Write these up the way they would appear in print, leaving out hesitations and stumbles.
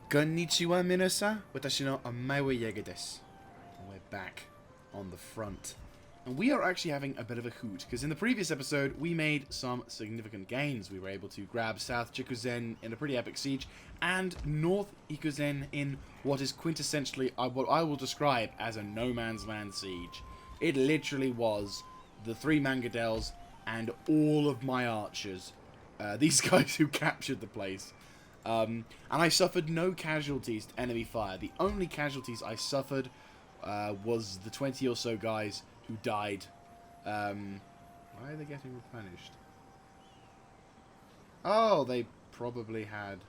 Konnichiwa minasan, watashi no omae wa Jaeger desu. We're back on the front. And we are actually having a bit of a hoot, because in the previous episode, we made some significant gains. We were able to grab South Chikuzen in a pretty epic siege, and North Ikuzen in what is quintessentially what I will describe as a no man's land siege. It literally was the 3 Mangadels and all of my archers. These guys who captured the place. And I suffered no casualties to enemy fire. The only casualties I suffered was the 20 or so guys who died. Why are they getting replenished? Oh, they probably had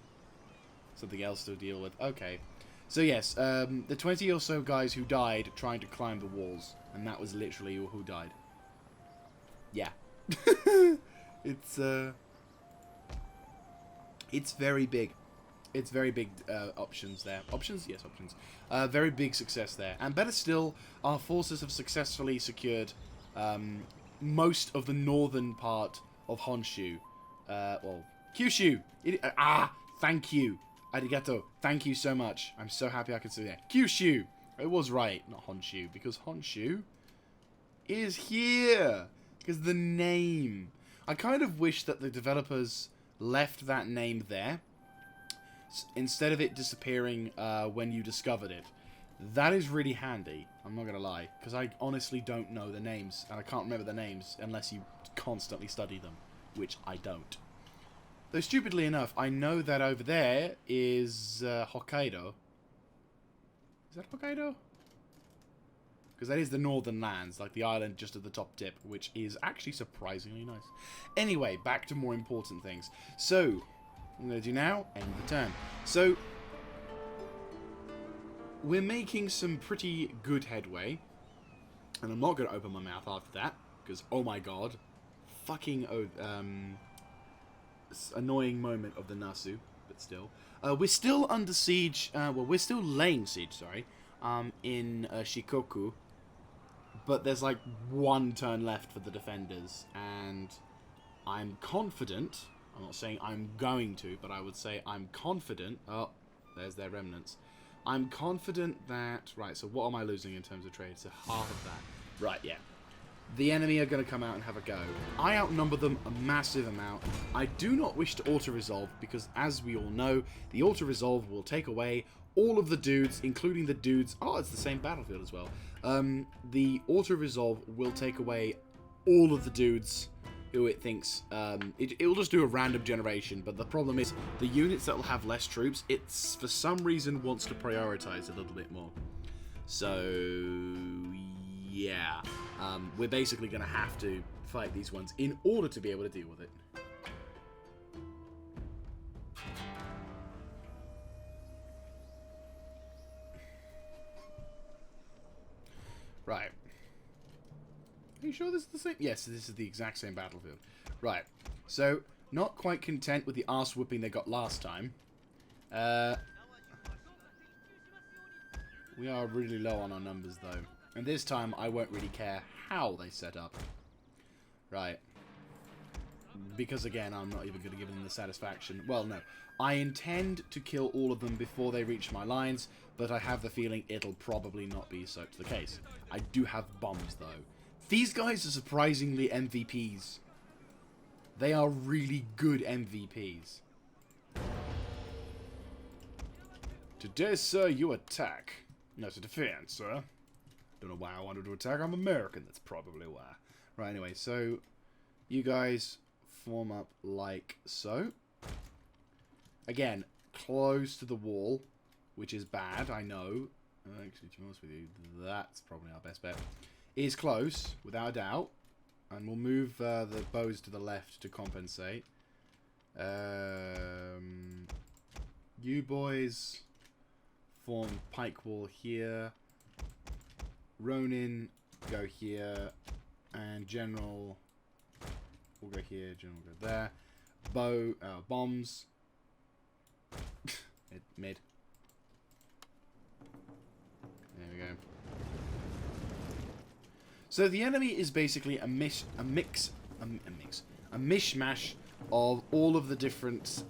something else to deal with. Okay. So yes, the 20 or so guys who died trying to climb the walls. And that was literally who died. Yeah. It's very big. It's very big options there. Options? Yes, options. Very big success there. And better still, our forces have successfully secured most of the northern part of Honshu. Well, Kyushu! Thank you. Arigato. Thank you so much. I'm so happy I could say that. Kyushu! It was right, not Honshu, because Honshu is here. Because the name. I kind of wish that the developers left that name there instead of it disappearing when you discovered it. That is really handy, I'm not gonna lie, because I honestly don't know the names, and I can't remember the names unless you constantly study them, which I don't. Though stupidly enough, I know that over there is Hokkaido. Is that Hokkaido? Because that is the northern lands, like the island just at the top tip, which is actually surprisingly nice. Anyway, back to more important things. So, what I'm going to do now, end the turn. So, we're making some pretty good headway. And I'm not going to open my mouth after that, because, oh my god, fucking annoying moment of the Nasu, but still. We're still under siege, well, we're still laying siege, sorry, in Shikoku. But there's like 1 turn left for the defenders, and I'm confident, I'm not saying I'm going to, but I would say I'm confident, oh, there's their remnants. I'm confident that, right, so what am I losing in terms of trade? So half of that. Right, yeah. The enemy are going to come out and have a go. I outnumber them a massive amount. I do not wish to auto-resolve, because as we all know, the auto-resolve will take away all of the dudes, including the dudes... Oh, it's the same battlefield as well. The auto-resolve will take away all of the dudes who it thinks... It will just do a random generation, but the problem is the units that will have less troops, it's for some reason wants to prioritize a little bit more. So, yeah. We're basically going to have to fight these ones in order to be able to deal with it. Right. Are you sure this is the same? Yes, this is the exact same battlefield. Right. So, not quite content with the arse whooping they got last time. We are really low on our numbers, though. And this time, I won't really care how they set up. Right. Because, again, I'm not even going to give them the satisfaction. Well, no. I intend to kill all of them before they reach my lines, but I have the feeling it'll probably not be such the case. I do have bombs, though. These guys are surprisingly MVPs. They are really good MVPs. Today, sir, you attack. No, it's a defense, sir. Don't know why I wanted to attack. I'm American. That's probably why. Right, anyway, so you guys form up like so. Again, close to the wall, which is bad, I know. Actually, to be honest with you, that's probably our best bet. Is close, without a doubt. And we'll move the bows to the left to compensate. You boys form pike wall here. Ronin, go here. And General will go here. General will go there. Bombs. Mid. There we go. So the enemy is basically a mishmash of all of the different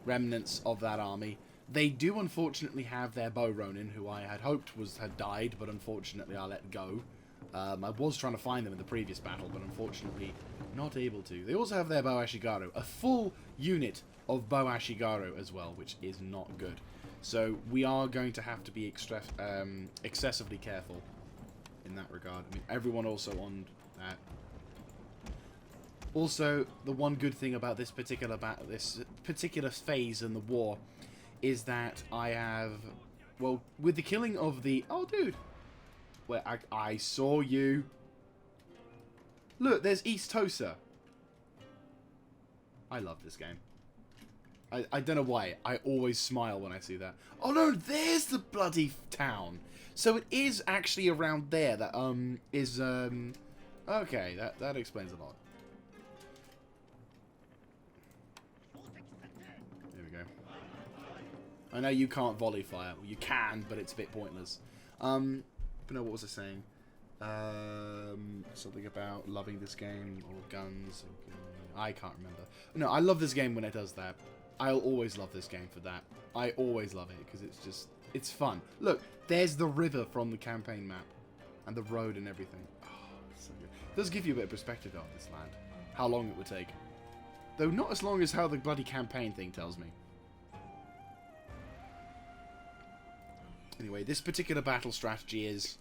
remnants of that army. They do unfortunately have their bow Ronin, who I had hoped had died, but unfortunately I let go. I was trying to find them in the previous battle, but unfortunately not able to. They also have their bow Ashigaru, a full unit of bow Ashigaru as well, which is not good. So we are going to have to be excessively careful in that regard. I mean, everyone also on that. Also, the one good thing about this particular phase in the war is that I have, well, with the killing of the... Oh, dude! Where I saw you. Look, there's East Tosa. I love this game. I don't know why. I always smile when I see that. Oh no, there's the bloody town. So it is actually around there that, is, okay, that explains a lot. There we go. I know you can't volley fire. Well, you can, but it's a bit pointless. But no, what was I saying? Something about loving this game, or guns, or, I can't remember. No, I love this game when it does that. I'll always love this game for that. I always love it, because it's just, it's fun. Look, there's the river from the campaign map, and the road and everything. Oh, it's so good. It does give you a bit of perspective on this land. How long it would take. Though not as long as how the bloody campaign thing tells me. Anyway, this particular battle strategy is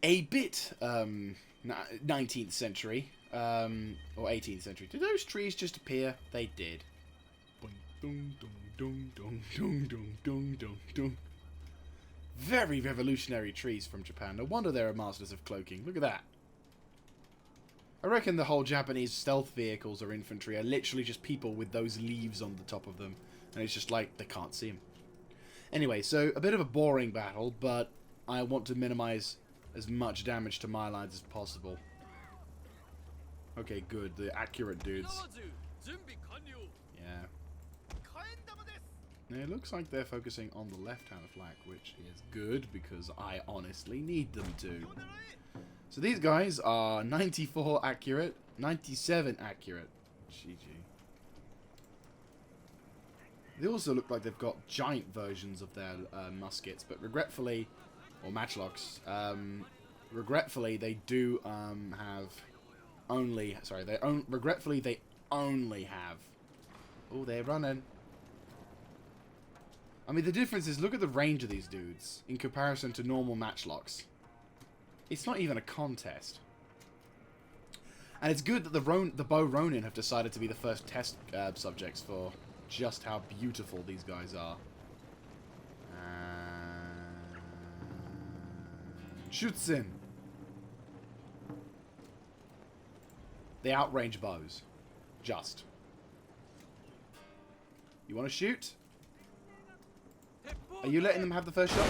a bit 19th century, or 18th century. Did those trees just appear? They did. Very revolutionary trees from Japan. No wonder they're masters of cloaking. Look at that. I reckon the whole Japanese stealth vehicles or infantry are literally just people with those leaves on the top of them. And it's just like, they can't see them. Anyway, so a bit of a boring battle, but I want to minimize as much damage to my lines as possible. Okay, good. The accurate dudes. Yeah. It looks like they're focusing on the left-hand flank, which is good, because I honestly need them to. So these guys are 94 accurate, 97 accurate. GG. They also look like they've got giant versions of their muskets, but regretfully, or matchlocks, regretfully they do have only, sorry, regretfully they only have, oh, they're running. I mean, the difference is, look at the range of these dudes in comparison to normal matchlocks. It's not even a contest. And it's good that the bow Ronin have decided to be the first test subjects for just how beautiful these guys are. Shoots-in. They outrange bows. Just. You want to shoot? Are you letting them have the first shot?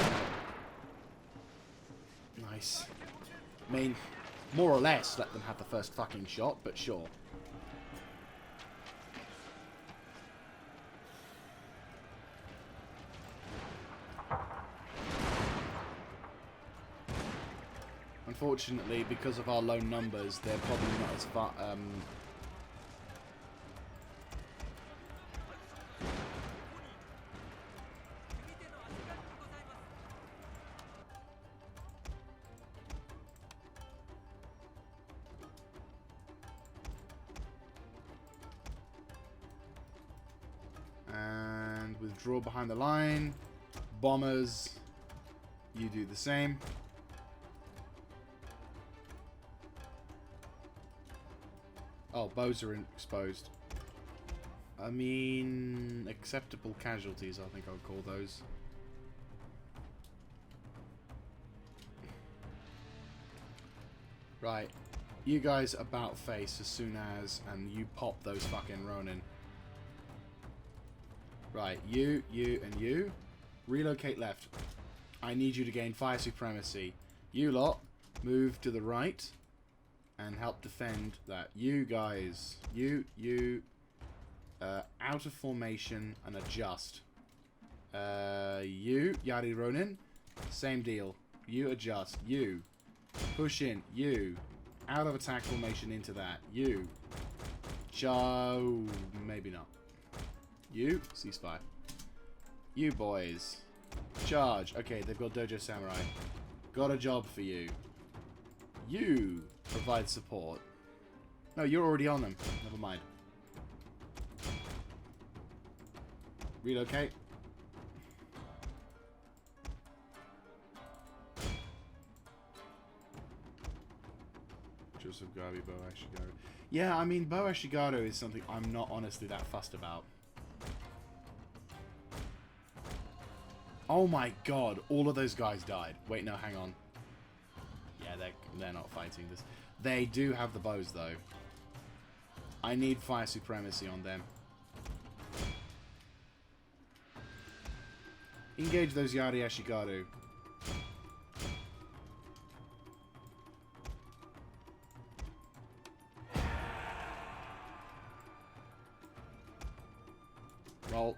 Nice. I mean, more or less let them have the first fucking shot, but sure. Unfortunately, because of our low numbers, they're probably not as far... and withdraw behind the line. Bombers, you do the same. Oh, bows are exposed. I mean, acceptable casualties, I think I'll call those. Right. You guys about face as soon as, and you pop those fucking Ronin. Right, you, and you. Relocate left. I need you to gain fire supremacy. You lot, move to the right. And help defend that. You guys, you, out of formation and adjust. You, Yari Ronin, same deal. You adjust. You, push in. You, out of attack formation into that. You, Joe, maybe not. You, ceasefire. You boys, charge. Okay, they've got Dojo Samurai. Got a job for you. You provide support. No, you're already on them. Never mind. Relocate. Chosokabe, Bo Ashigaru. Yeah, I mean, Bo Ashigaru is something I'm not honestly that fussed about. Oh my god, all of those guys died. Wait, no, hang on. Yeah, they're not fighting this. They do have the bows, though. I need fire supremacy on them. Engage those Yari Ashigaru. Roll.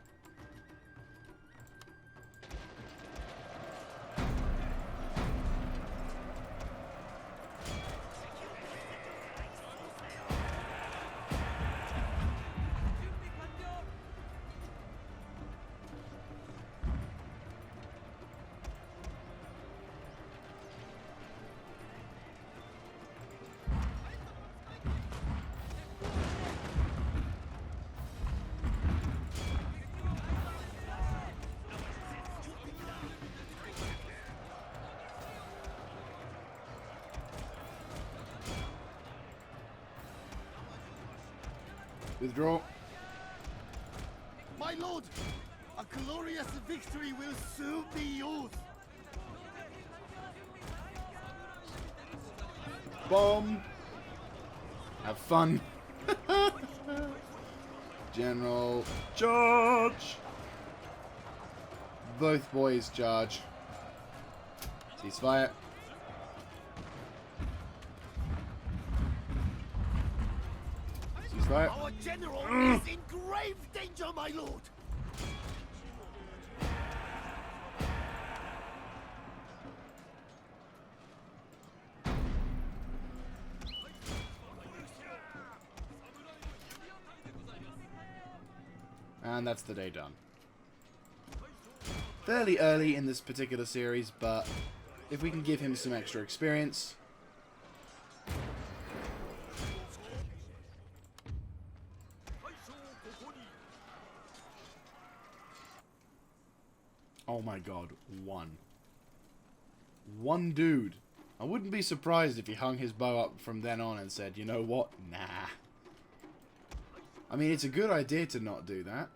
Withdraw. My lord, a glorious victory will soon be yours. Bomb. Have fun. General, charge. Both boys charge. Ceasefire. Ceasefire. Our general is in grave danger, my lord. And that's the day done. Fairly early in this particular series, but if we can give him some extra experience. Oh my god, one. One dude. I wouldn't be surprised if he hung his bow up from then on and said, you know what? Nah. I mean, it's a good idea to not do that.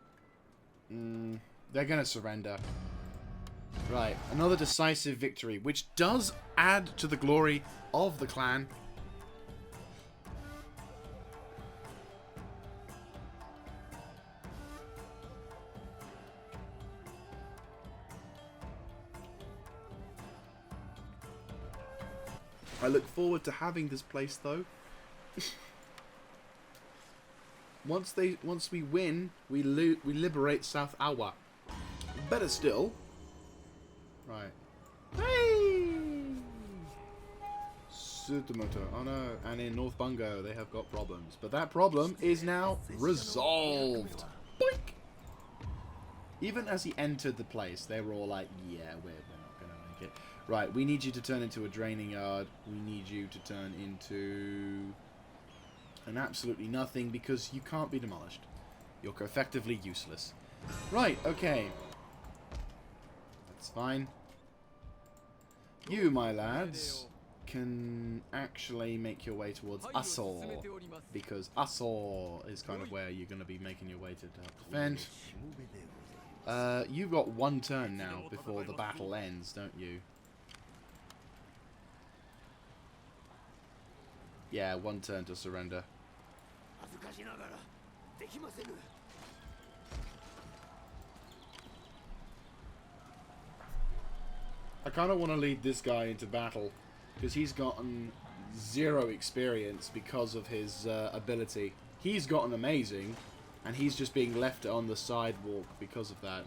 They're going to surrender. Right, another decisive victory, which does add to the glory of the clan. I look forward to having this place, though. Once we win, we liberate South Awa. Better still. Right. Hey! Tsutomoto. Oh no. And in North Bungo, they have got problems. But that problem is now resolved. Boink! Even as he entered the place, they were all like, yeah, we're not going to make it. Right, we need you to turn into a draining yard. We need you to turn into an absolutely nothing because you can't be demolished. You're effectively useless. Right, okay. That's fine. You, my lads, can actually make your way towards Asor, because Asor is kind of where you're going to be making your way to help defend. You've got one turn now before the battle ends, don't you? Yeah, one turn to surrender. I kind of want to lead this guy into battle because he's gotten 0 experience because of his ability. He's gotten amazing, and he's just being left on the sidewalk because of that.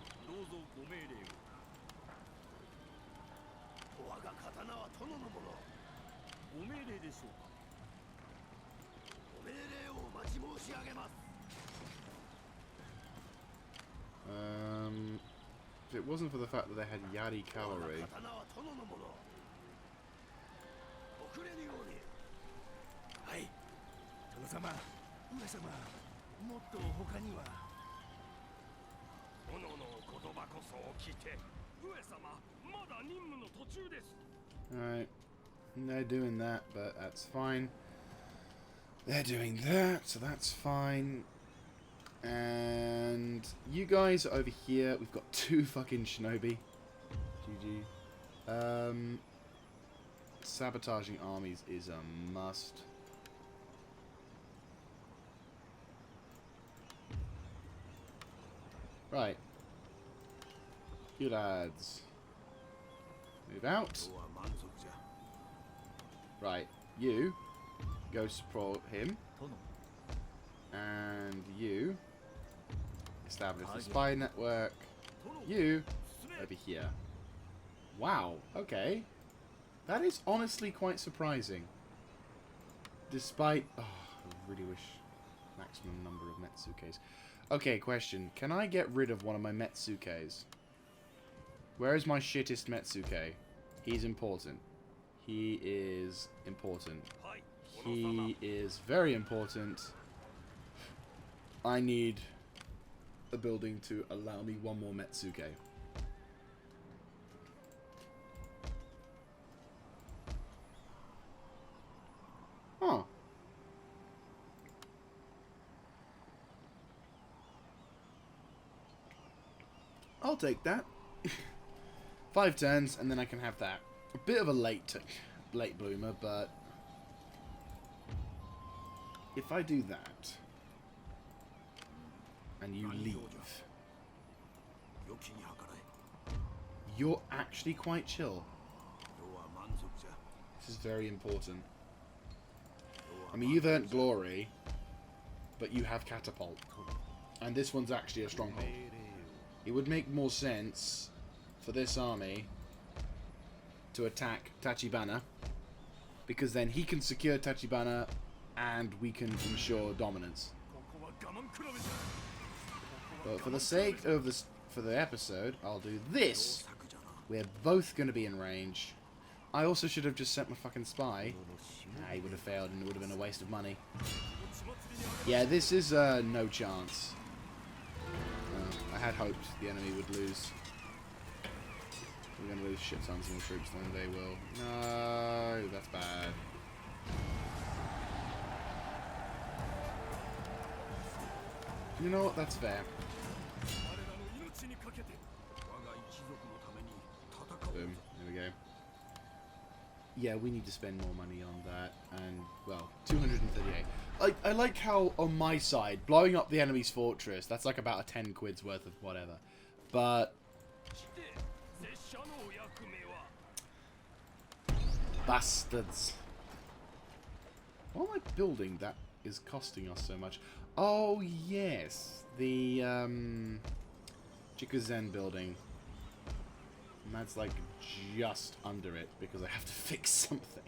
if it wasn't for the fact that they had Yari cavalry. 刀は殿のもの。遅れるように。はい。殿様、上様、もっと他には。殿の言葉こそを聞いて、上様、まだ任務の途中です。Alright. They're doing that, but that's fine. They're doing that, so that's fine. And you guys are over here. We've got 2 fucking shinobi. GG. Sabotaging armies is a must. Right. You lads. Move out. Right. You go support him. And you establish the spy network. You over here. Wow, okay. That is honestly quite surprising. Despite... Oh, I really wish maximum number of Metsukes. Okay, question. Can I get rid of one of my Metsukes? Where is my shittest Metsuke? He's important. He is important. He is very important. I need a building to allow me one more Metsuke. Huh. I'll take that. 5 turns, and then I can have that. A bit of a late bloomer, but if I do that, and you leave, you're actually quite chill. This is very important. I mean, you've earned glory, but you have catapult. And this one's actually a stronghold. It would make more sense for this army to attack Tachibana, because then he can secure Tachibana and we can ensure dominance. But for the sake of this, for the episode, I'll do this. We're both going to be in range. I also should have just sent my fucking spy. Nah, he would have failed and it would have been a waste of money. Yeah, this is no chance. I had hoped the enemy would lose. We're going to lose shit tons more troops than they will. No, that's bad. You know what? That's fair. Boom. There we go. Yeah, we need to spend more money on that. And, well, 238. I like how, on my side, blowing up the enemy's fortress, that's like about a 10 quid's worth of whatever. But... bastards. What am I building that is costing us so much? Oh, yes. The, Chikuzen building. And that's, like, just under it, because I have to fix something.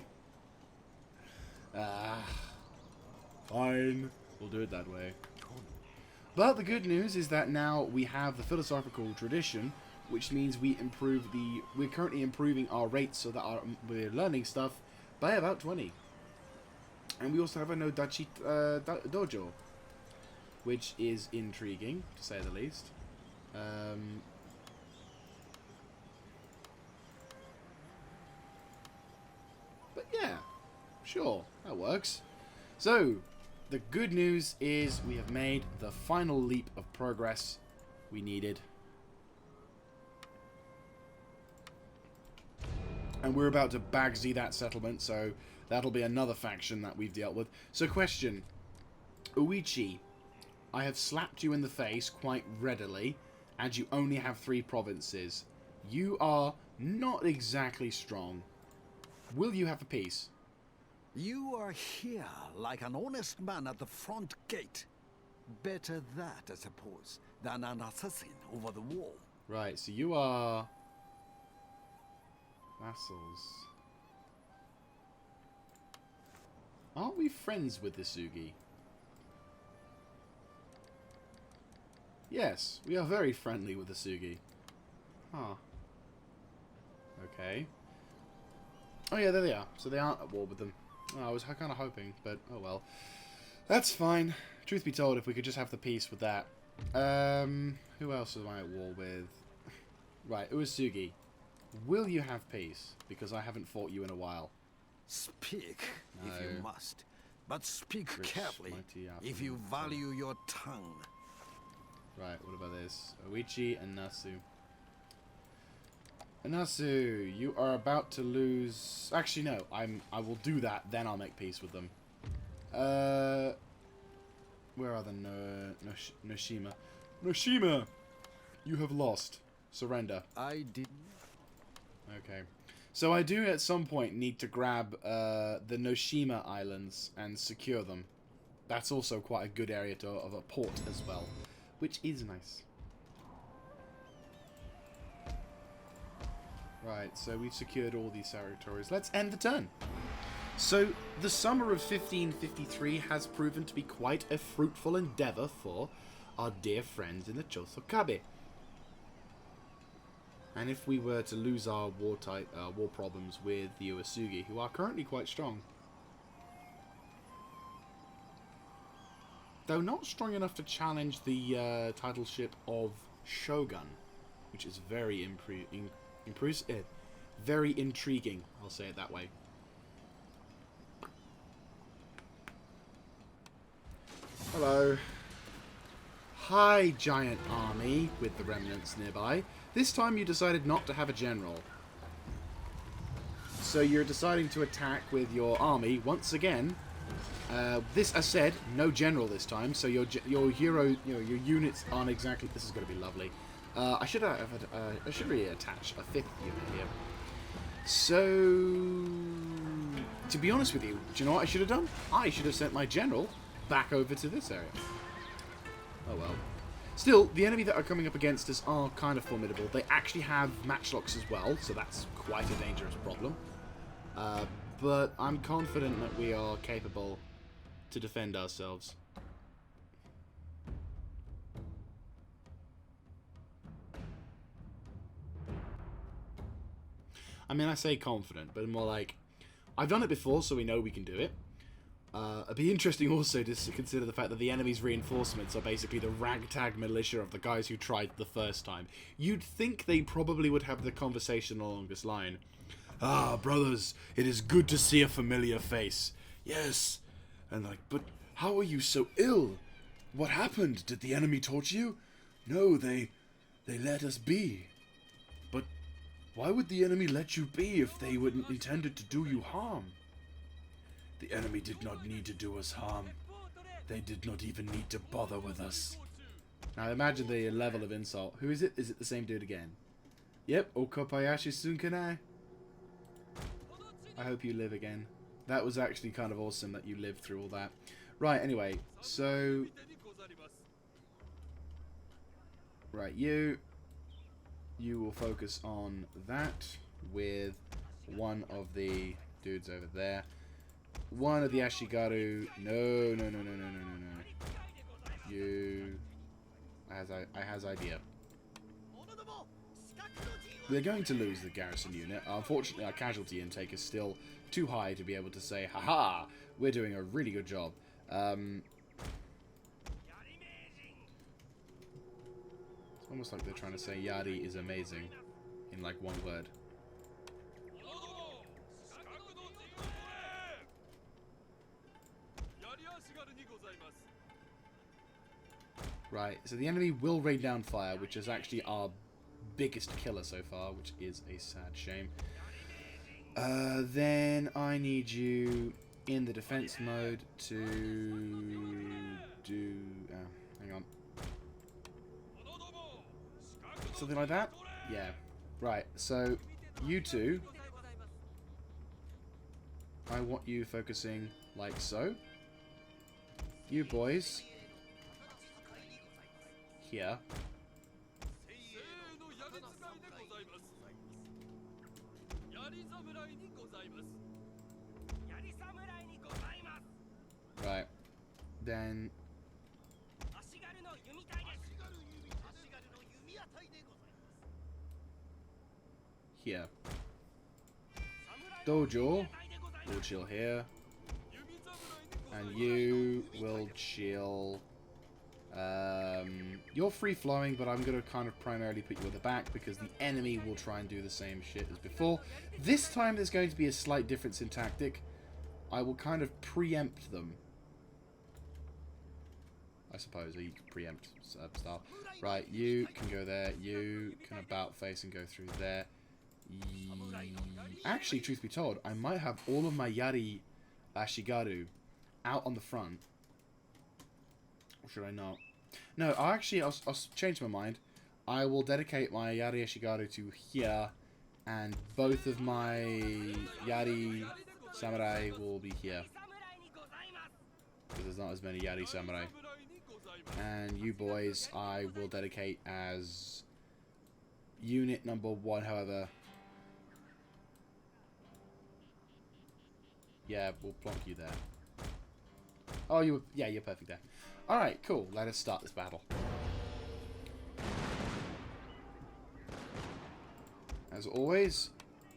Fine. We'll do it that way. But the good news is that now we have the philosophical tradition, which means we're currently improving our rates so that we're learning stuff by about 20. And we also have a no dachi dojo, which is intriguing, to say the least. But yeah, sure, that works. So, the good news is we have made the final leap of progress we needed. And we're about to Bagsy that settlement, so that'll be another faction that we've dealt with. So question, Uichi, I have slapped you in the face quite readily, and you only have 3 provinces. You are not exactly strong. Will you have a peace? You are here like an honest man at the front gate. Better that, I suppose, than an assassin over the wall. Right, so you are... vassals. Aren't we friends with the Sugi? Yes, we are very friendly with the Sugi. Huh. Okay. Oh yeah, there they are. So they aren't at war with them. Oh, I was kind of hoping, but oh well. That's fine. Truth be told, if we could just have the peace with that. Who else am I at war with? Right, Uesugi. Will you have peace? Because I haven't fought you in a while. Speak No. if you must, but speak Rich, carefully mighty if you value your tongue. Right, what about this? Oichi and Nasu. Nasu, you are about to lose... Actually, no. I will do that, then I'll make peace with them. Where are the Noshima? Noshima! You have lost. Surrender. I didn't. Okay. So I do at some point need to grab the Noshima Islands and secure them. That's also quite a good area of a port as well, which is nice. Right, so we've secured all these territories. Let's end the turn. So, the summer of 1553 has proven to be quite a fruitful endeavour for our dear friends in the Chosokabe. And if we were to lose our war problems with the Uesugi, who are currently quite strong, though not strong enough to challenge the titleship of Shogun, which is very very intriguing, I'll say it that way. Hello. Hi, giant army with the remnants nearby. This time you decided not to have a general. So you're deciding to attack with your army once again. This, as said, no general this time, so your hero, your units aren't exactly... This is going to be lovely. I should really attach a 5th unit here. So, to be honest with you, do you know what I should have done? I should have sent my general back over to this area. Oh well. Still, the enemy that are coming up against us are kind of formidable. They actually have matchlocks as well, so that's quite a dangerous problem. But I'm confident that we are capable to defend ourselves. I mean, I say confident, but more like, I've done it before, so we know we can do it. It'd be interesting also to consider the fact that the enemy's reinforcements are basically the ragtag militia of the guys who tried the first time. You'd think they probably would have the conversation along this line. Ah, brothers, it is good to see a familiar face. Yes. And like, but how are you so ill? What happened? Did the enemy torture you? No, they let us be. But why would the enemy let you be if they wouldn't intended to do you harm? The enemy did not need to do us harm. They did not even need to bother with us. Now imagine the level of insult. Who is it? Is it the same dude again? Yep, Okabayashi Sunkanai. I hope you live again. That was actually kind of awesome that you lived through all that. Right, anyway, so... Right, you will focus on that with one of the dudes over there. One of the Ashigaru. No. You. I has idea. We're going to lose the garrison unit. Unfortunately, our casualty intake is still too high to be able to say, haha, we're doing a really good job. It's almost like they're trying to say Yari is amazing in like one word. Right, so the enemy will rain down fire, which is actually our biggest killer so far, which is a sad shame. Then I need you in the defense mode to do... hang on. Something like that? Yeah. Right, so you two, I want you focusing like so. You boys... here. Right. Then... here. Dojo will chill here. And you will chill... you're free-flowing, but I'm going to kind of primarily put you at the back because the enemy will try and do the same shit as before. This time there's going to be a slight difference in tactic. I will kind of preempt them. I suppose, or you can preempt style. Right, you can go there. You can about face and go through there. Actually, truth be told, I might have all of my Yari Ashigaru out on the front. Or should I not? No, I'll change my mind. I will dedicate my Yari Ashigaru to here, and both of my Yari Samurai will be here. Because there's not as many Yari Samurai. And you boys, I will dedicate as unit number 1, however. Yeah, we'll plonk you there. Oh, you're perfect there. Alright, cool. Let us start this battle. As always,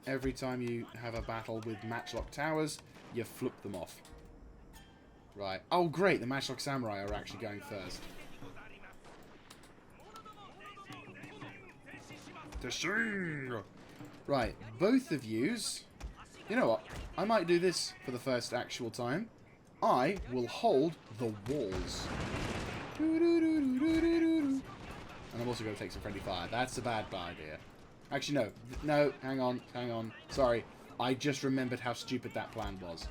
every time you have a battle with matchlock towers, you flip them off. Right. Oh, great. The matchlock samurai are actually going first. Right. Both of yous. You know what? I might do this for the first actual time. I will hold the walls. And I'm also going to take some friendly fire. That's a bad idea. Actually, no. No, hang on. Sorry. I just remembered how stupid that plan was.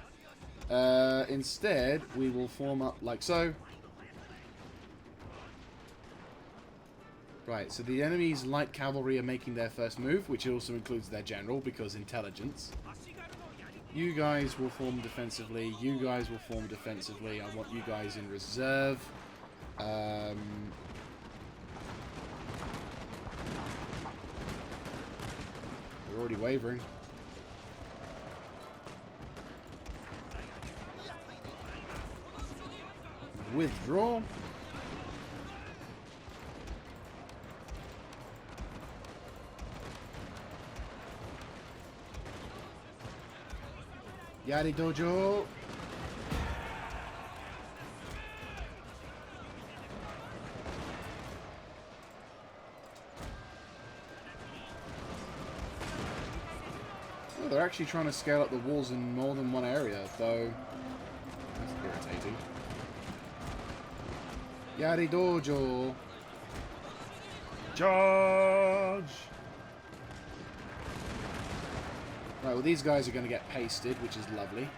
Instead, we will form up like so. Right, so the enemy's light cavalry are making their first move, which also includes their general, because intelligence. You guys will form defensively. You guys will form defensively. I want you guys in reserve. They're already wavering. Withdraw. Yari Dojo. Oh, they're actually trying to scale up the walls in more than one area, though. That's irritating. Yari Dojo. Charge! Right, well these guys are going to get pasted, which is lovely.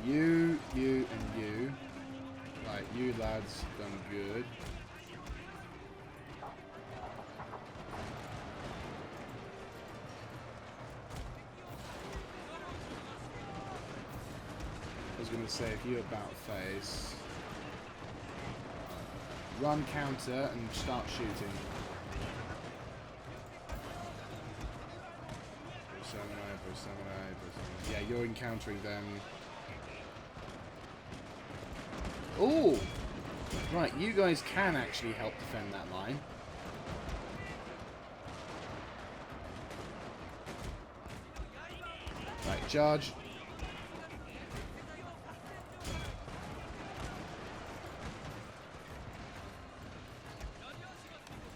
You, and you. Right, you lads done good. I was going to say, if you about face, run counter and start shooting. Samurai. Yeah, you're encountering them. Oh! Right, you guys can actually help defend that line. Right, charge.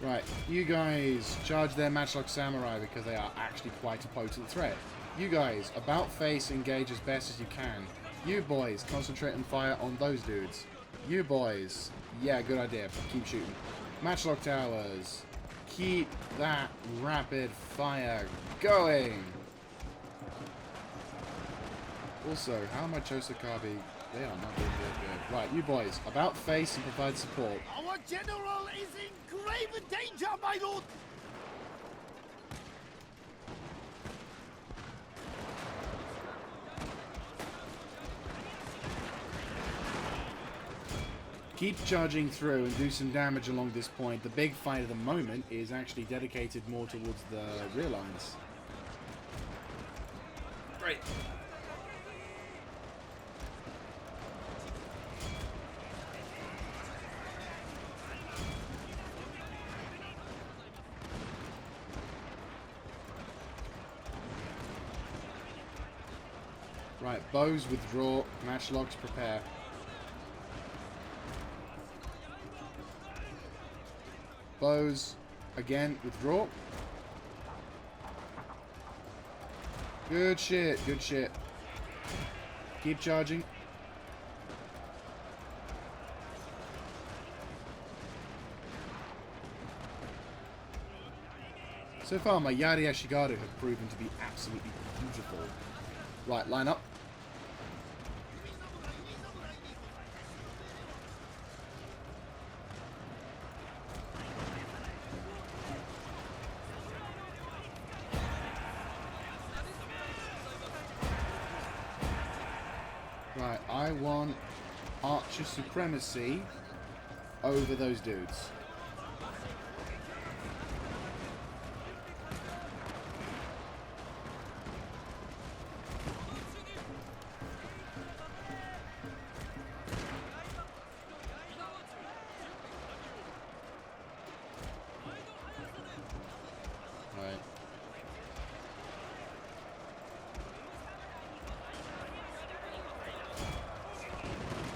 Right, you guys charge their matchlock samurai because they are actually quite a potent threat. You guys, about face, engage as best as you can. You boys, concentrate and fire on those dudes. You boys, yeah, good idea. Keep shooting. Matchlock towers, keep that rapid fire going. Also, how are my Chosokabe? They are not doing good. Right, you boys, about face and provide support. Our general is in grave danger, my lord! Keep charging through and do some damage along this point. The big fight at the moment is actually dedicated more towards the rear lines. Right. Right, bows withdraw, matchlocks prepare. Bows, again, withdraw. Good shit, good shit. Keep charging. So far, my Yari Ashigaru have proven to be absolutely beautiful. Right, line up. Right, I want archer supremacy over those dudes. Right.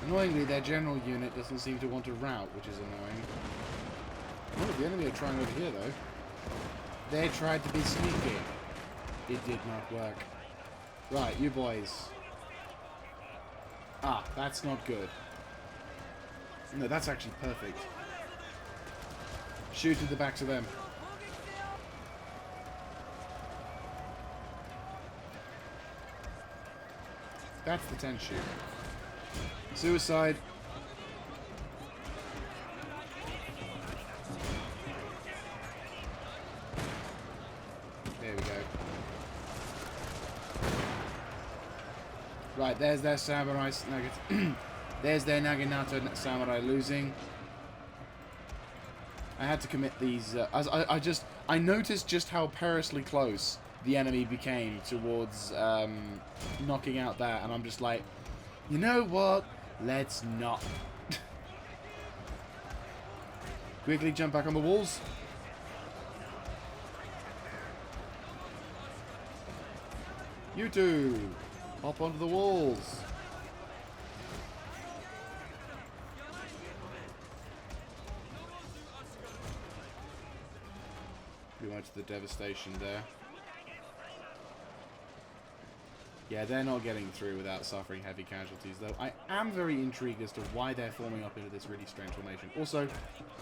Annoyingly, their general unit doesn't seem to want to rout, which is annoying. Oh, the enemy are trying over here, though. They tried to be sneaky. It did not work. Right, you boys. Ah, that's not good. No, that's actually perfect. Shoot at the backs of them. That's the 10 shoot. Suicide. There we go. Right, there's their samurai. There's their Naginata samurai losing. I had to commit these. I noticed just how perilously close the enemy became towards knocking out that, and I'm just like, you know what? Let's not. Quickly jump back on the walls. You two, hop onto the walls. Pretty much the devastation there. Yeah, they're not getting through without suffering heavy casualties, though. I am very intrigued as to why they're forming up into this really strange formation. Also,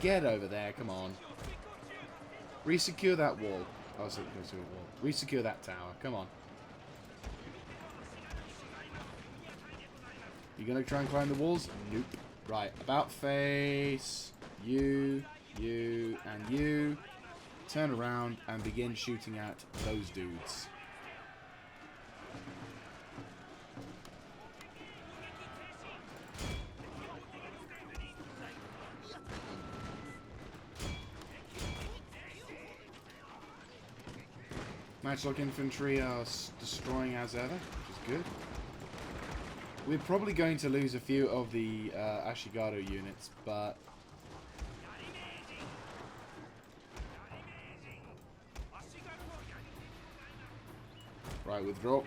get over there, come on. Resecure that wall. Oh, so go to a wall. Resecure that tower, come on. You gonna try and climb the walls? Nope. Right, about face. You, and you. Turn around and begin shooting at those dudes. Matchlock infantry are destroying as ever, which is good. We're probably going to lose a few of the Ashigaru units, but... Right, withdraw.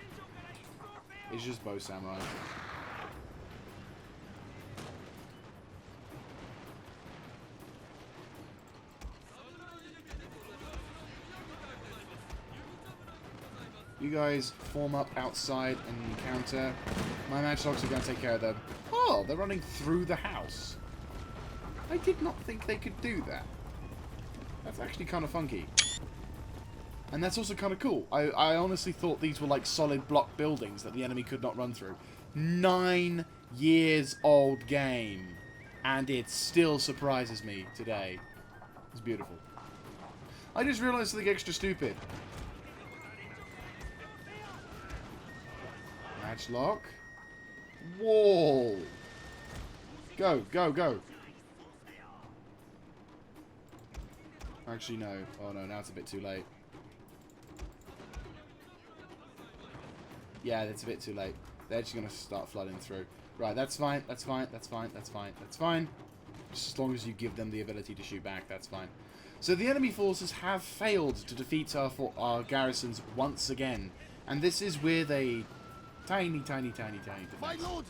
It's just bow samurai. You guys form up outside and encounter. My matchlocks are going to take care of them. Oh, they're running through the house. I did not think they could do that. That's actually kind of funky. And that's also kind of cool. I honestly thought these were like solid block buildings that the enemy could not run through. 9 years old game. And it still surprises me today. It's beautiful. I just realized something extra stupid. Matchlock. Wall. Go, go, go. Actually, no. Oh, no, now it's a bit too late. Yeah, it's a bit too late. They're just going to start flooding through. Right, that's fine, that's fine, that's fine, that's fine, that's fine. Just as long as you give them the ability to shoot back, that's fine. So the enemy forces have failed to defeat our garrisons once again. And this is with a Tiny, tiny, tiny, tiny My defense. lord,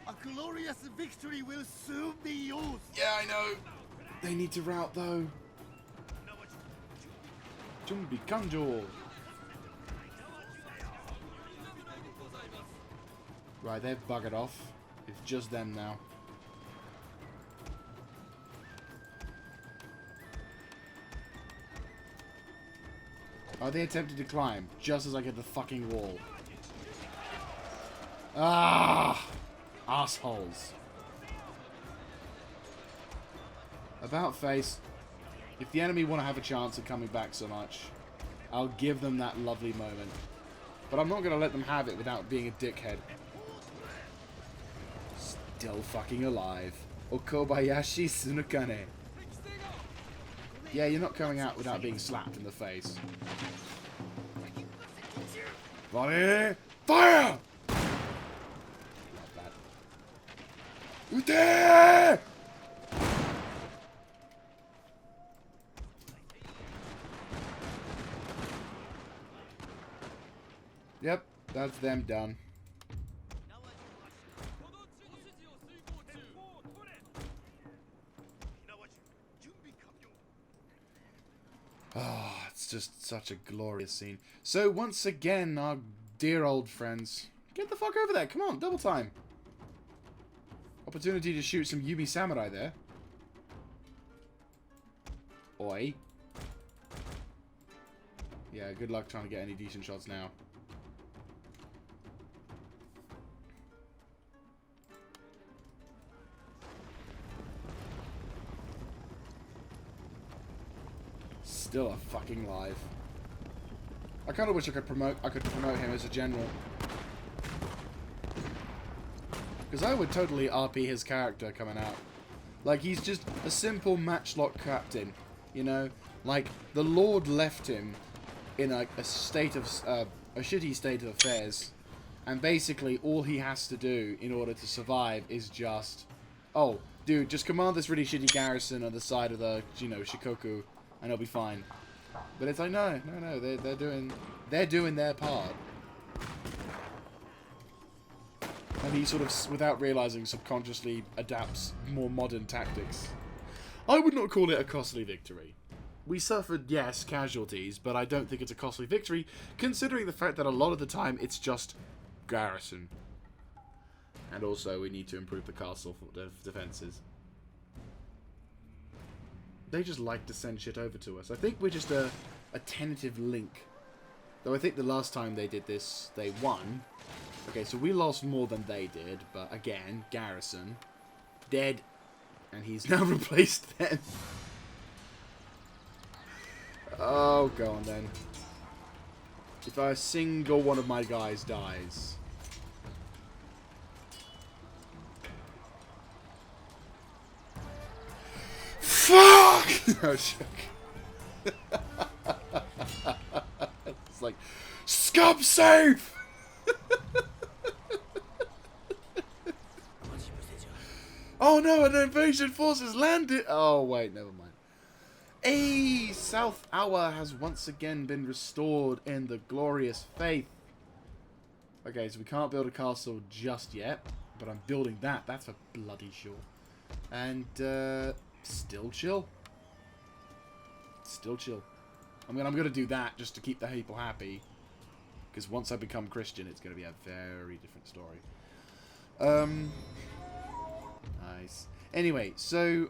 a glorious victory will soon be yours. Yeah, I know. They need to rout though. Jumbi Kanjo. Right, they've buggered off. It's just them now. Oh, they attempted to climb just as I hit the fucking wall. Ah! Assholes. About face. If the enemy want to have a chance of coming back so much, I'll give them that lovely moment. But I'm not going to let them have it without being a dickhead. Still fucking alive. Okobayashi Sunukane. Yeah, you're not coming out without being slapped in the face. Volley! Fire! Not bad. Ute! Yep, that's them done. Oh, it's just such a glorious scene. So, once again, our dear old friends. Get the fuck over there. Come on, double time. Opportunity to shoot some Yumi Samurai there. Oi. Yeah, good luck trying to get any decent shots now. Still a fucking live. I kind of wish I could promote him as a general. Because I would totally RP his character coming out. Like, he's just a simple matchlock captain, you know? Like, the Lord left him in a state of, a shitty state of affairs. And basically, all he has to do in order to survive is just, oh, dude, just command this really shitty garrison on the side of the, you know, Shikoku, and it'll be fine. But it's like, no, they're doing their part. And he sort of, without realizing, subconsciously adapts more modern tactics. I would not call it a costly victory. We suffered, yes, casualties, but I don't think it's a costly victory, considering the fact that a lot of the time it's just garrison. And also, we need to improve the castle defenses. They just like to send shit over to us. I think we're just a tentative link. Though I think the last time they did this, they won. Okay, so we lost more than they did, but again, garrison. Dead. And he's now replaced them. Oh, go on then. If a single one of my guys dies. Fuck! No, joke. It's like, scum safe! Oh no, an invasion force has landed! Oh wait, never mind. Hey, South Hour has once again been restored in the glorious faith. Okay, so we can't build a castle just yet, but I'm building that. That's for bloody sure. And, still chill. Still chill. I mean, I'm gonna do that just to keep the people happy. Because once I become Christian, it's gonna be a very different story. Nice. Anyway, so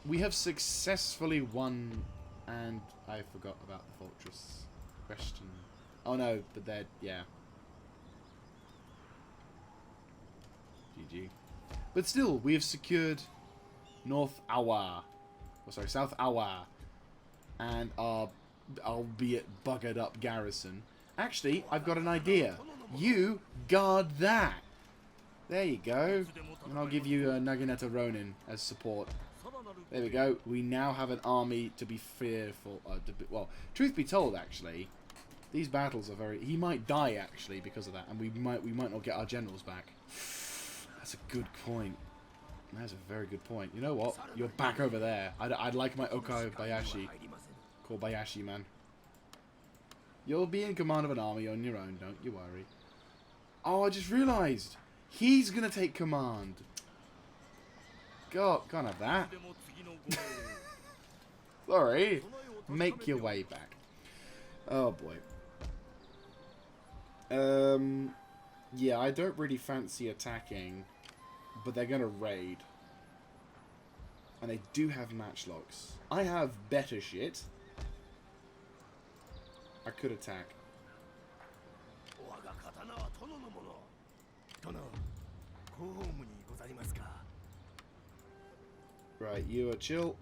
we have successfully won, and I forgot about the fortress question. Oh no, but they're, yeah. GG. But still, we have secured North Awa. Oh, sorry, South Awa. And our, albeit buggered up garrison. Actually, I've got an idea. You guard that. There you go. And I'll give you Naginata Ronin as support. There we go. We now have an army to be fearful. Well, truth be told, actually, these battles are very. He might die actually because of that, and we might not get our generals back. That's a good point. That's a very good point. You know what? You're back over there. I'd like my Okabayashi. Kobayashi, man. You'll be in command of an army on your own. Don't you worry. Oh, I just realised. He's going to take command. God, can't have that. Sorry. Make your way back. Oh, boy. Yeah, I don't really fancy attacking, but they're going to raid. And they do have matchlocks. I have better shit. I could attack. Right, you are chill.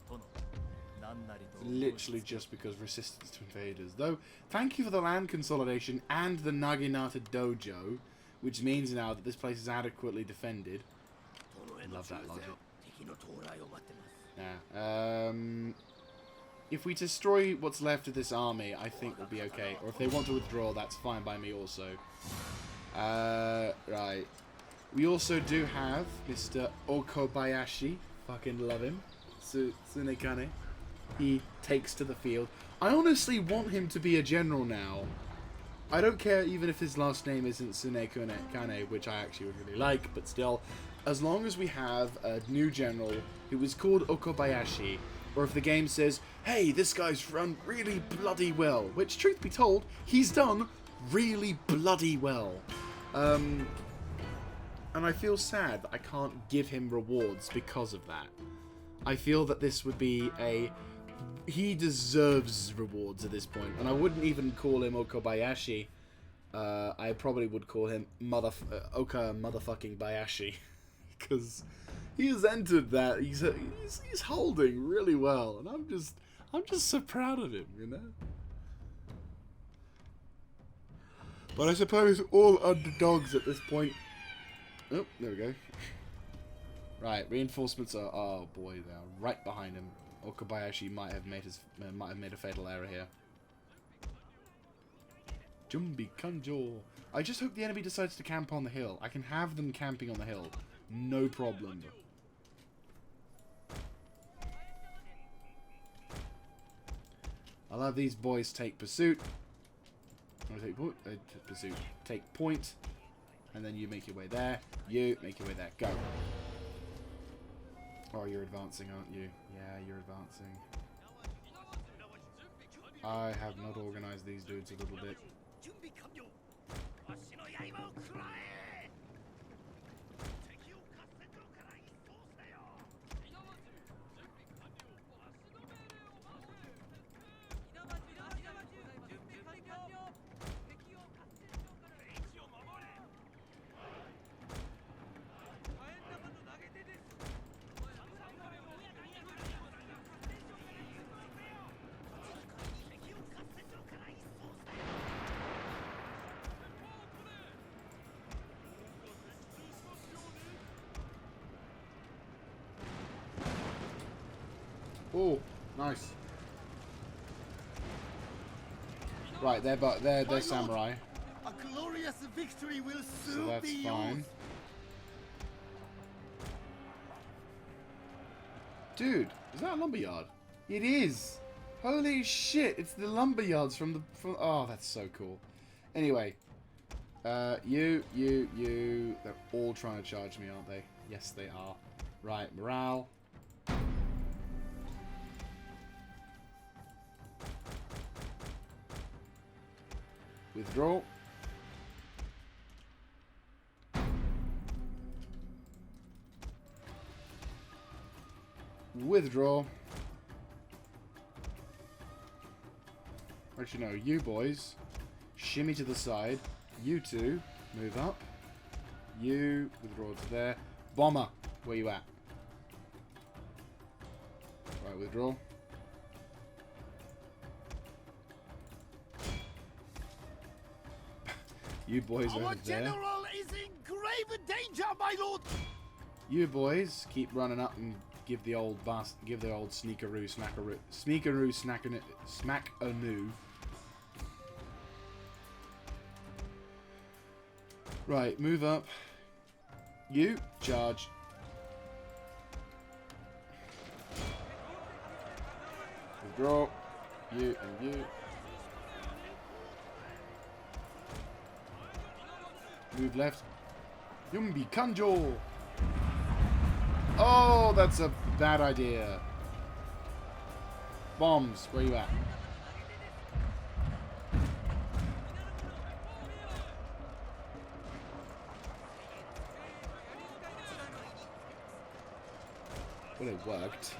Literally just because resistance to invaders. Though, thank you for the land consolidation and the Naginata Dojo, which means now that this place is adequately defended. Love that logic. Yeah. If we destroy what's left of this army, I think we'll be okay. Or if they want to withdraw, that's fine by me also. Right. We also do have Mr. Okobayashi. Fucking love him. Tsunekane. He takes to the field. I honestly want him to be a general now. I don't care even if his last name isn't Tsunekane, which I actually would really like, but still, as long as we have a new general who is called Okobayashi, or if the game says, hey, this guy's run really bloody well, which, truth be told, he's done really bloody well. And I feel sad that I can't give him rewards because of that. I feel that this would be a... He deserves rewards at this point, and I wouldn't even call him Okobayashi. I probably would call him Oka motherfucking Bayashi, because he has entered that. He's holding really well, and I'm just so proud of him, you know. But I suppose all underdogs at this point. Oh, there we go. Right, reinforcements are. Oh boy, they are right behind him. Okabayashi might have made a fatal error here. Jumbi Kanjo. I just hope the enemy decides to camp on the hill. I can have them camping on the hill. No problem. I'll have these boys take pursuit. Take point. And then you make your way there. You make your way there. Go. Oh, you're advancing, aren't you? Yeah, you're advancing. I have not organized these dudes a little bit. Oh, nice. Right, they're samurai. A glorious victory will So soon that's be fine. yours. Dude, is that a lumberyard? It is. Holy shit! It's the lumberyards from. Oh, that's so cool. Anyway, you. They're all trying to charge me, aren't they? Yes, they are. Right, morale. Withdraw. Withdraw. Actually, no. You boys, shimmy to the side. You two, move up. You, withdraw to there. Bomber, where you at? Right, withdraw. You boys Our over there. general is in grave danger, my lord. You boys keep running up and give the old sneakeroo smack a new. Right, move up. You charge. Withdraw. You and you. Move left. Yumbi Kanjo! Oh, that's a bad idea. Bombs, where you at? Well, it worked.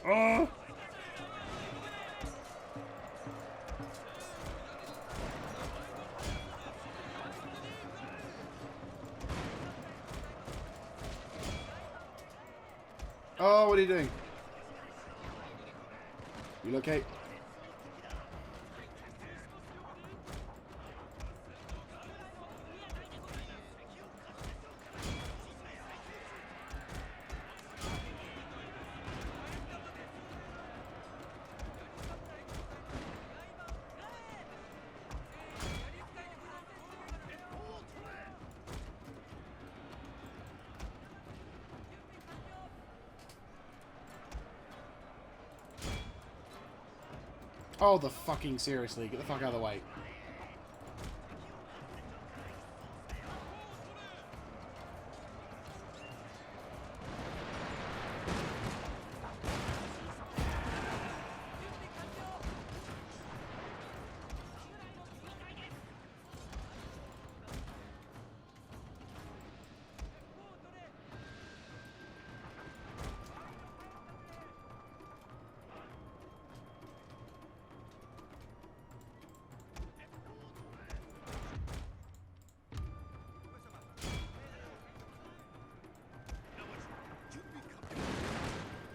Oh! Oh, what are you doing? You okay? Oh, the fucking seriously. Get the fuck out of the way.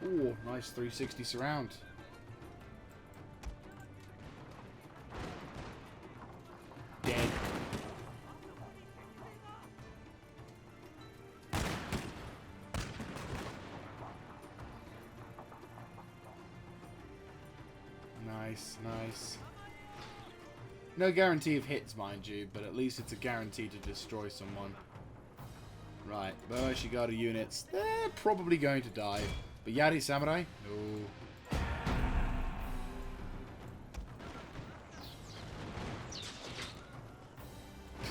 Ooh, nice 360 surround. Dead. Nice, nice. No guarantee of hits, mind you, but at least it's a guarantee to destroy someone. Right, Motochika units. They're probably going to die. But Yari Samurai? No.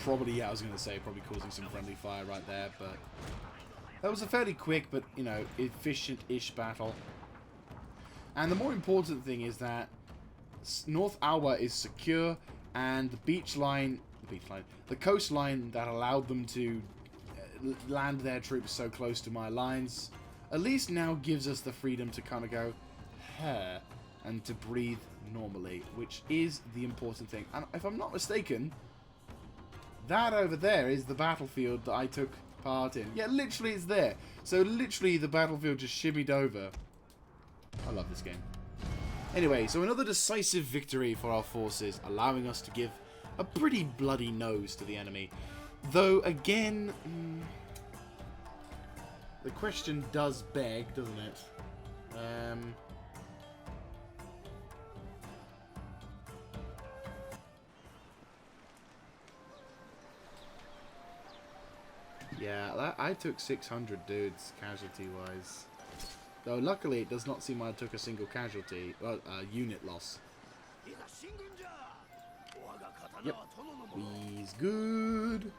Probably, yeah, I was going to say, probably causing some friendly fire right there, but that was a fairly quick, but, you know, efficient-ish battle. And the more important thing is that North Awa is secure, and the the coastline that allowed them to land their troops so close to my lines, at least now gives us the freedom to kind of go, huh, and to breathe normally, which is the important thing. And if I'm not mistaken, that over there is the battlefield that I took part in. Yeah, literally it's there. So literally the battlefield just shimmied over. I love this game. Anyway, so another decisive victory for our forces, allowing us to give a pretty bloody nose to the enemy. Though, again, the question does beg, doesn't it? Yeah, I took 600 dudes, casualty-wise. Though, luckily, it does not seem I took a single casualty, well, unit loss. Yep, he's good.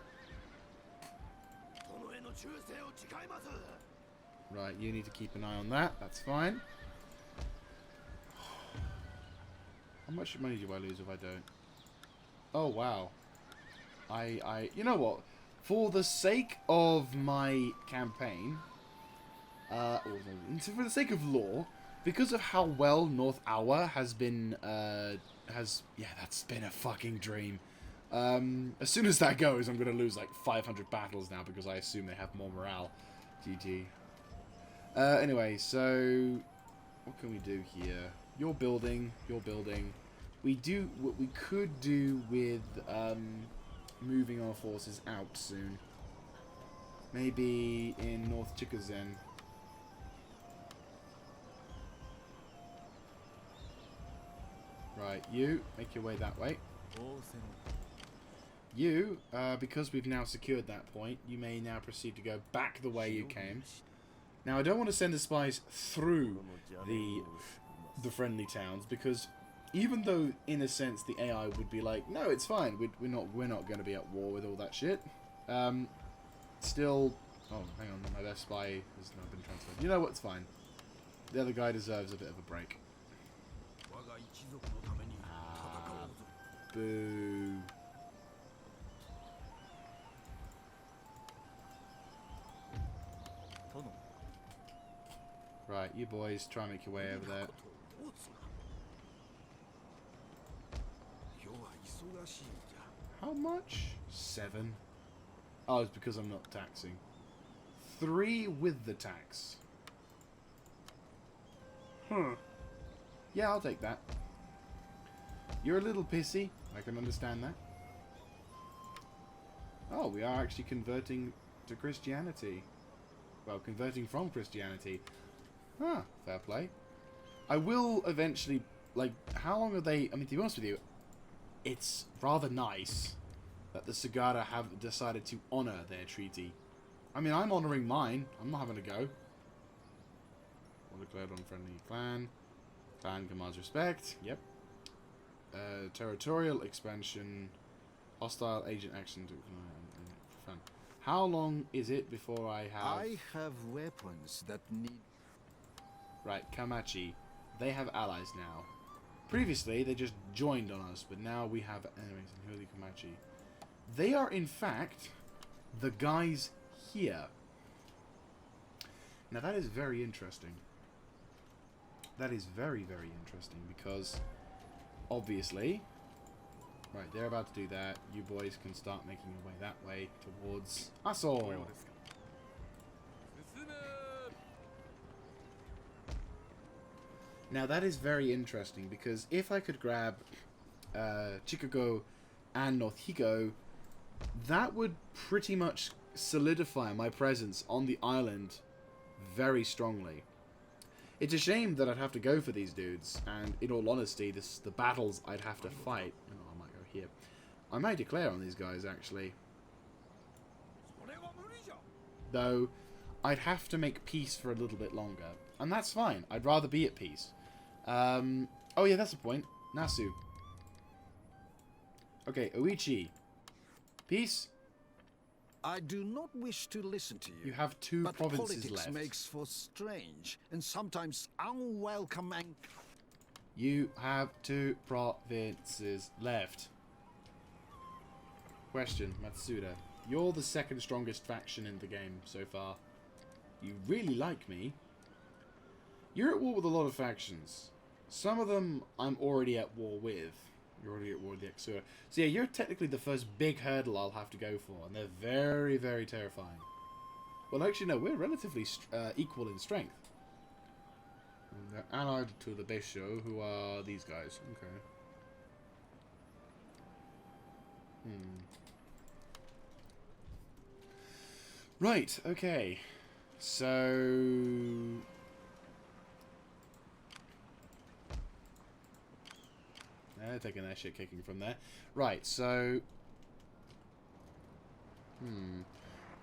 Right, you need to keep an eye on that. That's fine. How much money do I lose if I don't? Oh, wow. You know what? For the sake of my campaign, for the sake of lore, because of how well North Awa has been, yeah, that's been a fucking dream. As soon as that goes, I'm going to lose like 500 battles now because I assume they have more morale. GG. Anyway, so what can we do here? You're building. We do what we could do with moving our forces out soon. Maybe in North Chikuzen. Right, you make your way that way. You, because we've now secured that point, you may now proceed to go back the way you came. Now, I don't want to send the spies through the friendly towns, because even though, in a sense, the AI would be like, no, it's fine, we're not going to be at war with all that shit. Still, oh, hang on, my best spy has now been transferred. You know what? It's fine. The other guy deserves a bit of a break. Boo. Right, you boys, try and make your way over there. How much? 7. Oh, it's because I'm not taxing. 3 with the tax. Yeah, I'll take that. You're a little pissy. I can understand that. Oh, we are actually converting to Christianity. Well, converting from Christianity. Huh, fair play. I will eventually, like, how long are they, I mean, to be honest with you, it's rather nice that the Sagara have decided to honor their treaty. I mean, I'm honoring mine. I'm not having a go. War declared on friendly clan. Clan commands respect. Yep. Territorial expansion. Hostile agent action to fun. How long is it before I have... I have weapons that need... Right, Kamachi. They have allies now. Previously, they just joined on us, but now we have enemies in Holy Kamachi. They are, in fact, the guys here. Now, that is very interesting. That is very, very interesting, because, obviously... Right, they're about to do that. You boys can start making your way that way, towards Aso. Now that is very interesting, because if I could grab Chicago and Motochika, that would pretty much solidify my presence on the island very strongly. It's a shame that I'd have to go for these dudes, and in all honesty, the battles I'd have to fight... Oh, I might go here. I might declare on these guys, actually. Though, I'd have to make peace for a little bit longer. And that's fine. I'd rather be at peace. Oh yeah, that's the point. Nasu. Okay, Oichi. Peace? I do not wish to listen to you. You have 2 but provinces politics left. Makes for strange and sometimes unwelcome and... You have 2 provinces left. Question, Matsuda. You're the 2nd strongest faction in the game so far. You really like me. You're at war with a lot of factions. Some of them I'm already at war with. You're already at war with the Exura. So yeah, you're technically the first big hurdle I'll have to go for. And they're very, very terrifying. Well, actually, no. We're relatively equal in strength. And they're allied to the Beisho, who are these guys. Okay. Right, okay. So... They're taking their shit kicking from there. Right, so... I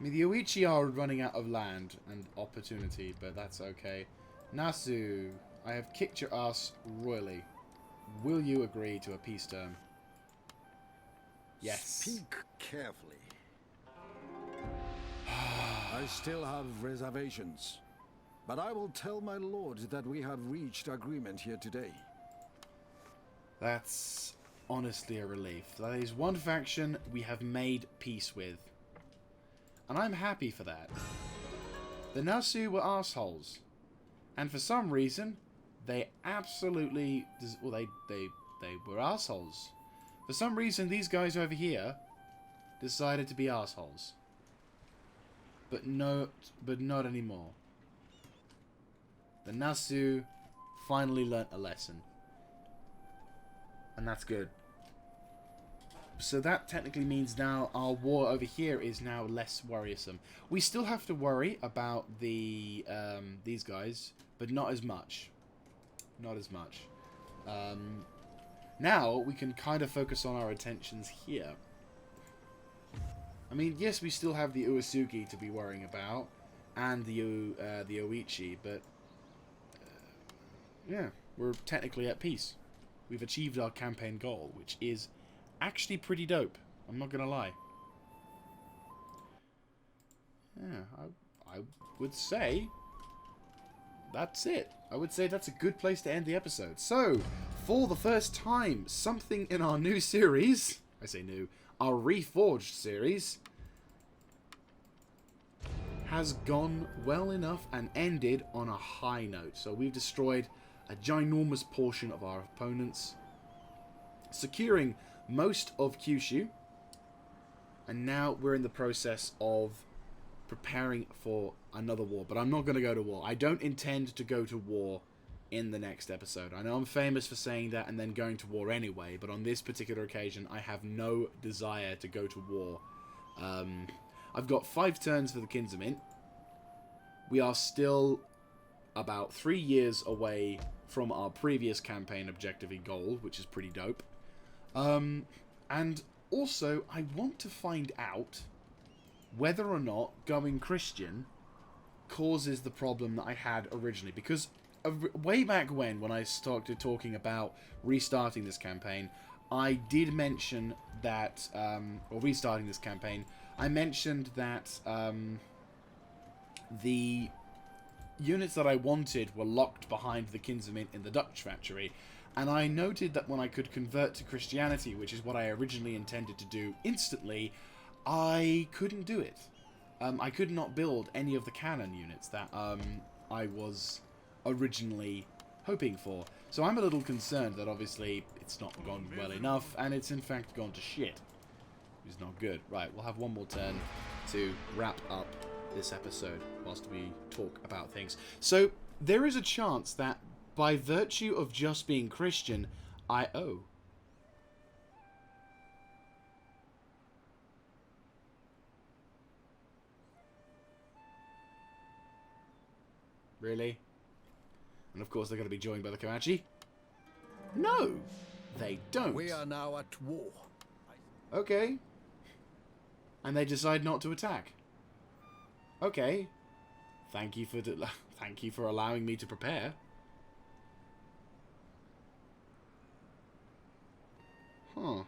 mean, the Oichi are running out of land and opportunity, but that's okay. Nasu, I have kicked your ass royally. Will you agree to a peace term? Yes. Speak carefully. I still have reservations. But I will tell my lord that we have reached agreement here today. That's honestly a relief. That is one faction we have made peace with. And I'm happy for that. The Nasu were assholes. And for some reason, they absolutely... Well, they were assholes. For some reason, these guys over here decided to be assholes. But not anymore. The Nasu finally learnt a lesson. And that's good. So that technically means now our war over here is now less worrisome. We still have to worry about the these guys, but not as much. Not as much. Now we can kind of focus on our attentions here. I mean, yes, we still have the Uesugi to be worrying about, and the Oichi, but yeah, we're technically at peace. We've achieved our campaign goal, which is actually pretty dope. I'm not gonna lie. Yeah, I would say that's it. I would say that's a good place to end the episode. So, for the first time, something in our new series, I say new, our Reforged series, has gone well enough and ended on a high note. So we've destroyed a ginormous portion of our opponents, securing most of Kyushu, and now we're in the process of preparing for another war. But I'm not going to go to war. I don't intend to go to war in the next episode. I know I'm famous for saying that and then going to war anyway, but on this particular occasion I have no desire to go to war. I've got 5 turns for the Kinzamin. We are still about 3 years away from our previous campaign objective and goal, which is pretty dope. And also, I want to find out whether or not going Christian causes the problem that I had originally. Because way back when I started talking about restarting this campaign, I did mention that, or restarting this campaign, I mentioned that the units that I wanted were locked behind the Kinzamin in the Dutch factory, and I noted that when I could convert to Christianity, which is what I originally intended to do instantly, I couldn't do it. I could not build any of the cannon units that I was originally hoping for. So I'm a little concerned that obviously it's not gone well enough, and it's in fact gone to shit. Which is not good. Right, we'll have one more turn to wrap up this episode whilst we talk about things. So there is a chance that by virtue of just being Christian, I owe. Really? And of course they're going to be joined by the Comanche? No, they don't. We are now at war. Okay. And they decide not to attack. Okay. Thank you for allowing me to prepare. Huh.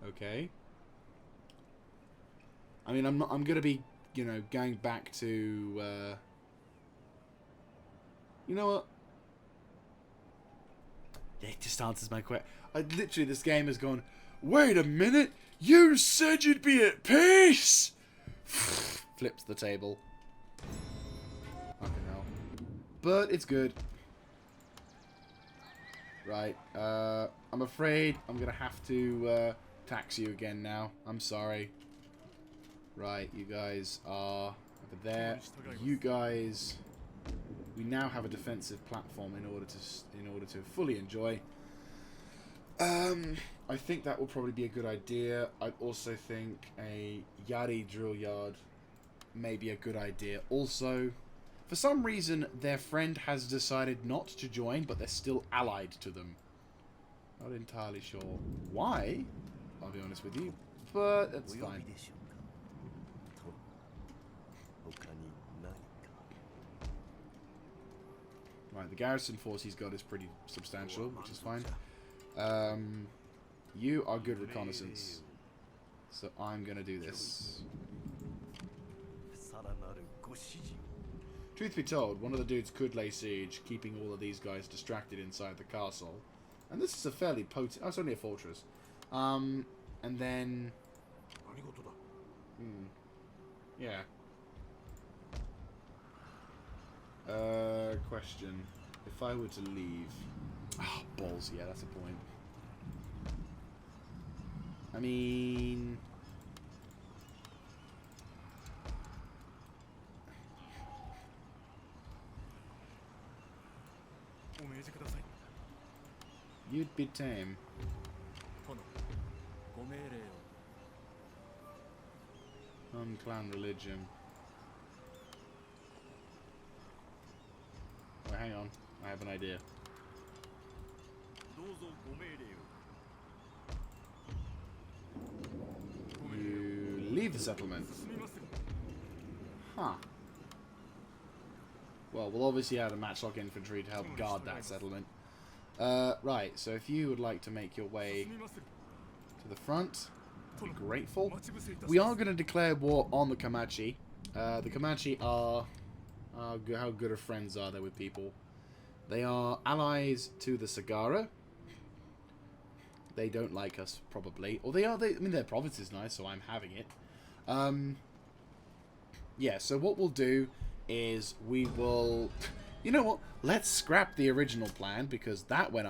Okay. I mean, I'm going to be, you know, going back to you know what? It just answers my question. Literally, this game has gone, wait a minute! You said you'd be at peace! Flips the table. Fucking hell. But it's good. Right. I'm afraid I'm going to have to tax you again now. I'm sorry. Right, you guys are over there. You guys... We now have a defensive platform in order to fully enjoy. I think that will probably be a good idea. I also think a Yari drill yard may be a good idea. Also, for some reason, their friend has decided not to join, but they're still allied to them. Not entirely sure why, I'll be honest with you, but that's fine. Right, the garrison force he's got is pretty substantial, which is fine. You are good reconnaissance, so I'm gonna do this. Truth be told, one of the dudes could lay siege, keeping all of these guys distracted inside the castle. And this is a fairly potent... Oh, it's only a fortress. And then... Yeah. Question. If I were to leave... Oh, balls, yeah, that's a point. I mean... You'd be tame. Non-clan religion. Wait, hang on. I have an idea. leave the settlement. Huh. Well, we'll obviously add a matchlock infantry to help guard that settlement. Right, so if you would like to make your way to the front, I'd be grateful. We are going to declare war on the Komachi. The Komachi are... how good of friends are they with people? They are allies to the Sagara. They don't like us, probably. Or I mean, their province is nice, so I'm having it. Yeah, so what we'll do is we will... You know what? Let's scrap the original plan, because that went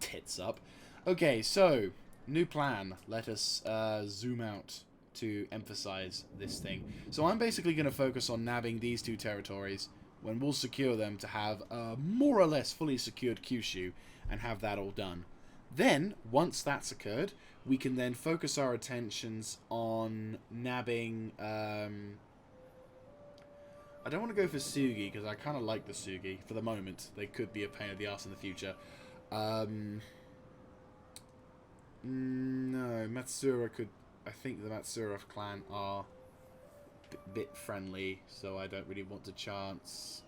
tits up. Okay, so, new plan. Let us zoom out to emphasize this thing. So I'm basically going to focus on nabbing these two territories when we'll secure them to have a more or less fully secured Kyushu and have that all done. Then, once that's occurred, we can then focus our attentions on nabbing... I don't want to go for Sugi, because I kind of like the Sugi for the moment. They could be a pain in the ass in the future. No, Matsura could... I think the Matsura clan are a bit friendly, so I don't really want to chance...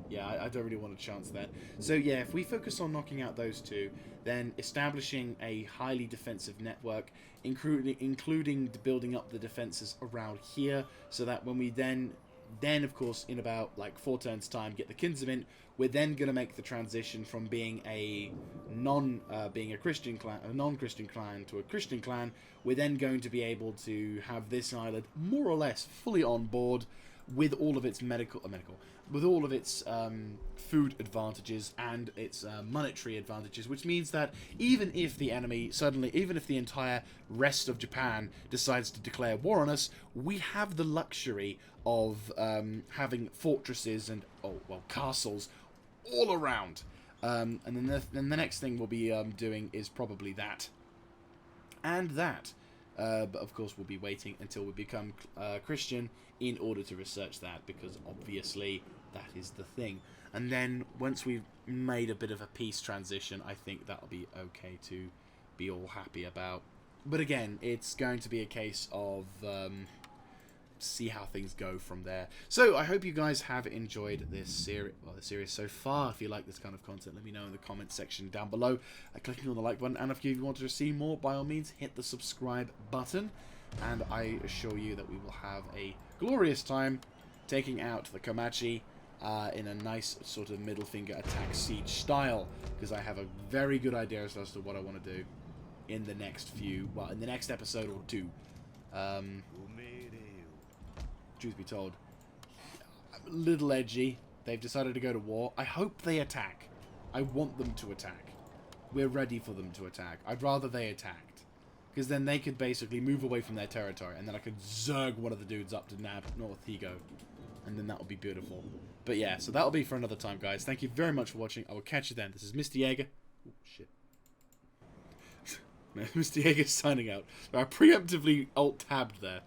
yeah, I don't really want to chance that. So yeah, if we focus on knocking out those two, then establishing a highly defensive network, including building up the defenses around here, so that when we then of course, in about like 4 turns time, get the Kinzamin, we're then going to make the transition from being a non-Christian clan to a Christian clan. We're then going to be able to have this island more or less fully on board with all of its with all of its food advantages and its monetary advantages, which means that even if the entire rest of Japan decides to declare war on us, we have the luxury of having fortresses and castles all around. And then the next thing we'll be doing is probably that and that. But of course we'll be waiting until we become Christian in order to research that, because obviously that is the thing. And then once we've made a bit of a peace transition, I think that'll be okay to be all happy about. But again, it's going to be a case of see how things go from there. So I hope you guys have enjoyed this series so far. If you like this kind of content, let me know in the comments section down below, clicking on the like button. And if you want to see more, by all means hit the subscribe button, and I assure you that we will have a glorious time taking out the Komachi in a nice sort of middle finger attack siege style, because I have a very good idea as to what I want to do in the next episode or two. Truth be told, I'm a little edgy. They've decided to go to war. I hope they attack. I want them to attack. We're ready for them to attack. I'd rather they attacked, because then they could basically move away from their territory, and then I could zerg one of the dudes up to nab North Higo, and then that would be beautiful. But yeah, so that'll be for another time, guys. Thank you very much for watching. I will catch you then. This is Mr. Jaeger. Oh, shit. Mr. Jaeger signing out. I preemptively alt-tabbed there.